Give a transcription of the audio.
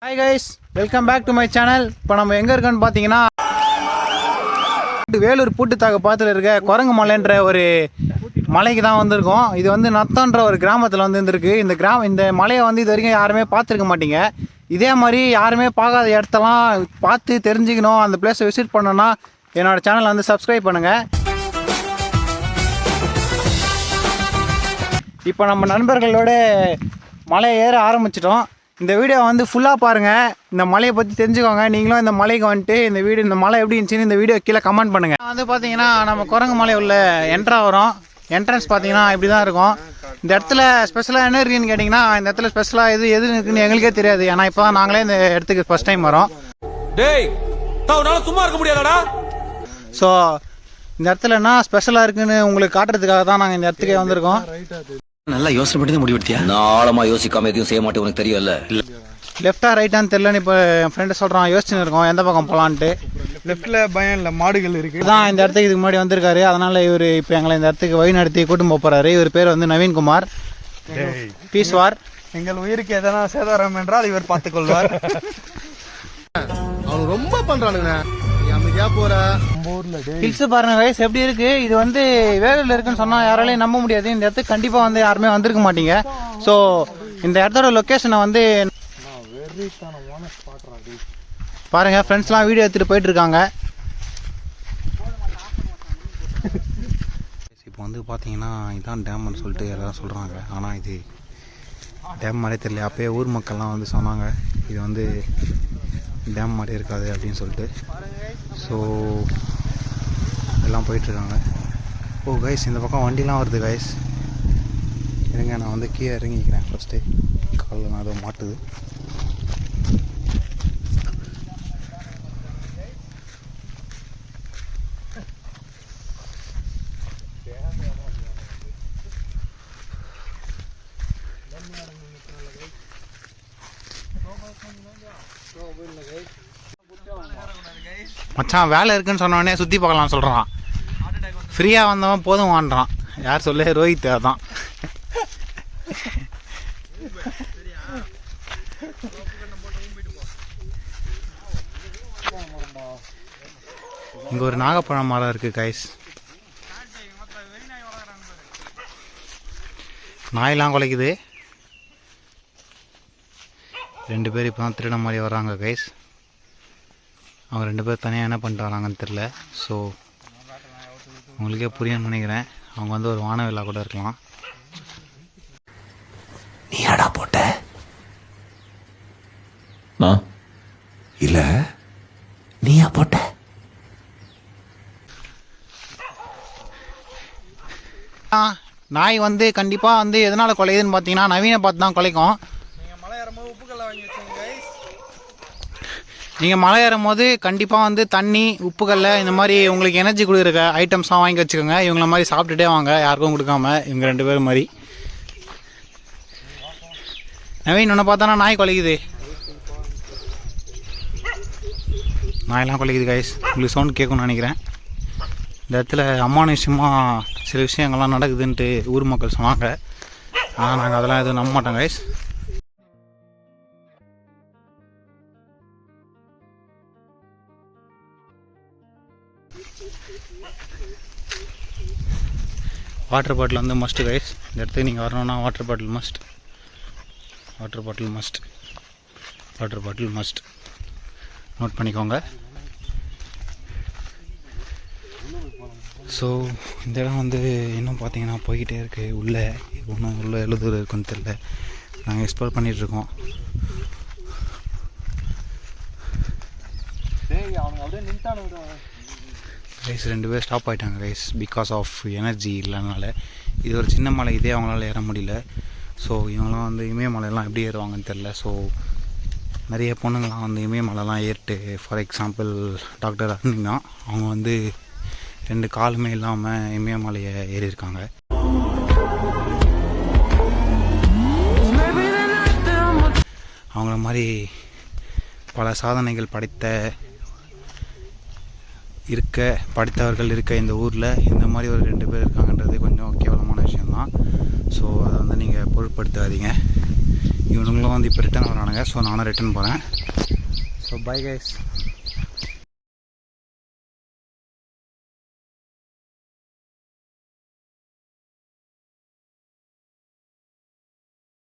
Hi guys, welcome back to my channel. இப்போ நம்ம எங்கே இருக்கோன்னு பார்த்தீங்கன்னா வேலூர் பூட்டுத்தாக்கு பாத்தில் இருக்க குரங்கு மலைன்ற ஒரு மலைக்கு தான் வந்திருக்கோம். இது வந்து நத்தன்ற ஒரு கிராமத்தில் வந்து இருந்திருக்கு. இந்த மலையை வந்து இது வரைக்கும் யாருமே பார்த்துருக்க மாட்டீங்க. இதே மாதிரி யாருமே பார்க்காத இடத்தெல்லாம் பார்த்து தெரிஞ்சுக்கணும், அந்த பிளேஸை விசிட் பண்ணோன்னா என்னோடய சேனலை வந்து சப்ஸ்கிரைப் பண்ணுங்கள். இப்போ நம்ம நண்பர்களோட மலையை ஏற ஆரம்பிச்சிட்டோம். இந்த வீடியோ வந்து ஃபுல்லாக பாருங்கள், இந்த மலையை பற்றி தெரிஞ்சுக்கோங்க. நீங்களும் இந்த மலைக்கு வந்துட்டு இந்த மலை எப்படி இருந்துச்சுன்னு இந்த வீடியோ கீழே கமெண்ட் பண்ணுங்கள். வந்து பார்த்தீங்கன்னா நம்ம குரங்கு மலை உள்ள வரோம். என்ட்ரன்ஸ் பார்த்தீங்கன்னா இப்படி தான் இருக்கும். இந்த இடத்துல ஸ்பெஷலாக என்ன இருக்குன்னு கேட்டிங்கன்னா, இந்த இடத்துல ஸ்பெஷலாக எது இருக்குன்னு எங்களுக்கே தெரியாது. ஏன்னா இப்போ தான் நாங்களே இந்த இடத்துக்கு ஃபர்ஸ்ட் டைம் வரோம். சும்மா இருக்க முடியாதடா. ஸோ இந்த இடத்துல என்ன ஸ்பெஷலாக இருக்குன்னு உங்களுக்கு காட்டுறதுக்காக தான் நாங்கள் இந்த இடத்துக்கே வந்திருக்கோம். நல்லா யோசனை பண்ணி முடிவெடுத்தியா? நாளமா யோசிக்காம எதுவும் செய்ய மாட்டேன், உனக்கு தெரியும்ல. லெஃப்டா ரைட்டான்னு தெரியலன்னு இப்போ என் ஃப்ரெண்டு சொல்கிறான், யோசிச்சுன்னு இருக்கோம் எந்த பக்கம் போகலான்ட்டு. லெஃப்ட்ல பயம் இல்லை, மாடுகள் இருக்கு. தான் இந்த இடத்துக்கு இதுக்கு முன்னாடி வந்திருக்காரு. அதனால இவர் இப்போ எங்களை இந்த இடத்துக்கு வழி நடத்தி கூட்டு போறாரு. இவர் பேர் வந்து நவீன்குமார். பீஸ்வார். எங்கள் உயிருக்கு எதனா சேதாரம் என்றால் இவர் பார்த்துக் கொள்வார். அவங்க ரொம்ப பண்றானுங்க. ஹில்ஸ் பாருங்க கைஸ் எப்படி இருக்கு. இது வந்து வேலூர்ல இருக்குன்னு சொன்னா யாராலையும் நம்ப முடியாது. இந்த இடத்துக்கு கண்டிப்பா வந்து யாருமே வந்திருக்க மாட்டீங்க. ஸோ இந்த இடத்தோட லொக்கேஷனை வந்து பாருங்க. ஃப்ரெண்ட்ஸ்லாம் வீடியோ எடுத்துட்டு போயிட்டு இருக்காங்க. இப்போ வந்து பார்த்தீங்கன்னா இதான் டேம்னு சொல்லிட்டு எல்லாரும் சொல்கிறாங்க. ஆனால் இது டேம் மாதிரி தெரியல. அப்போயே ஊர் மக்கள்லாம் வந்து சொன்னாங்க இது வந்து டேம் மாதிரி இருக்காது அப்படின்னு சொல்லிட்டு. ஸோ எல்லாம் போயிட்டுருக்காங்க. ஓ கைஸ், இந்த பக்கம் வண்டிலாம் வருது கைஸ். இருங்க, நான் வந்து கீழே இறங்கிக்கிறேன் ஃபஸ்ட்டு. காலில் நான் ஏதோ மாட்டுது. மச்சான் வேலை இருக்குன்னு சொன்னவொடனே சுற்றி பார்க்கலாம் சொல்கிறான். ஃப்ரீயாக வந்தவன் போதும் வாண்டுறான். யார் சொல்ல? ரோஹித். அதான் இங்கே ஒரு நாகப்பழம் மரம் இருக்குது கைஸ். நாயெல்லாம் குலைக்குது. 2 பேர் இப்போ தான் திருட மாதிரி வராங்க கைஸ். அவங்க 2 பேர் தனியாக என்ன பண்ணிட்டு வராங்கன்னு தெரில. ஸோ உங்களுக்கே புரியும்னு நினைக்கிறேன். அவங்க வந்து ஒரு வானவில்லா கூட இருக்கலாம். நீ அடா போட்ட இல்ல நீயா போட்ட? நாய் வந்து கண்டிப்பாக வந்து எதனால் குலையுதுன்னு பார்த்தீங்கன்னா நவீனை பார்த்து தான் குலைக்கும். நீங்கள் மலை ஏறும் போது கண்டிப்பாக வந்து தண்ணி, உப்புக்கல்ல இந்த மாதிரி உங்களுக்கு எனர்ஜி கொடுக்குற ஐட்டம்ஸ்லாம் வாங்கி வச்சுக்கோங்க. இவங்கள மாதிரி சாப்பிட்டுட்டே வாங்க, யாருக்கும் கொடுக்காம. இவங்க 2 பேரும் மாதிரி. நவீன் ஒன்று பார்த்தானா நாய் குலைக்குது. நாயெல்லாம் குலைக்குது கைஸ். உங்களுக்கு சவுண்ட் கேட்கும்னு நினைக்கிறேன். இந்த இடத்துல அமானுஷ்யமாக சில விஷயங்கள்லாம் நடக்குதுன்ட்டு ஊர் மக்கள் சொன்னாங்க. ஆனால் நாங்கள் அதெல்லாம் எதுவும் நம்ப மாட்டோம் கைஸ். வாட்டர் பாட்டில் வந்து மஸ்ட் கைஸ். இந்த இடத்துக்கு நீங்கள் வரணுன்னா வாட்டர் பாட்டில் மஸ்ட். நோட் பண்ணிக்கோங்க. ஸோ இந்த இடம் வந்து இன்னும் பார்த்தீங்கன்னா போய்கிட்டே இருக்குது. உள்ளே எவ்வளோ தூரம் இருக்குன்னு தெரியல. நாங்கள் எக்ஸ்ப்ளோர் பண்ணிகிட்ருக்கோம். கைஸ் 2 பேர் ஸ்டாப் ஆகிட்டாங்க கைஸ், பிகாஸ் ஆஃப் எனர்ஜி இல்லைனால. இது ஒரு சின்ன மலை, இதே அவங்களால ஏற முடியல. ஸோ இவங்களாம் வந்து இமயமலையெல்லாம் எப்படி ஏறுவாங்கன்னு தெரில. ஸோ நிறைய பொண்ணுங்களாம் வந்து இமயமலைலாம் ஏறிட்டு, ஃபார் எக்ஸாம்பிள் டாக்டர் அருணினா, அவங்க வந்து 2 காலுமே இல்லாமல் இமயமலையை ஏறியிருக்காங்க. அவங்கள மாதிரி பல சாதனைகள் படித்தவர்கள் இருக்க இந்த ஊரில் இந்த மாதிரி ஒரு 2 பேர் இருக்காங்கன்றது கொஞ்சம் கேவலமான விஷயம்தான். ஸோ அதை வந்து நீங்கள் பொருட்படுத்தாதீங்க. இவனுங்களும் வந்து இப்போ ரிட்டர்ன் வரானுங்க. ஸோ நானும் ரிட்டர்ன் போகிறேன். So bye guys.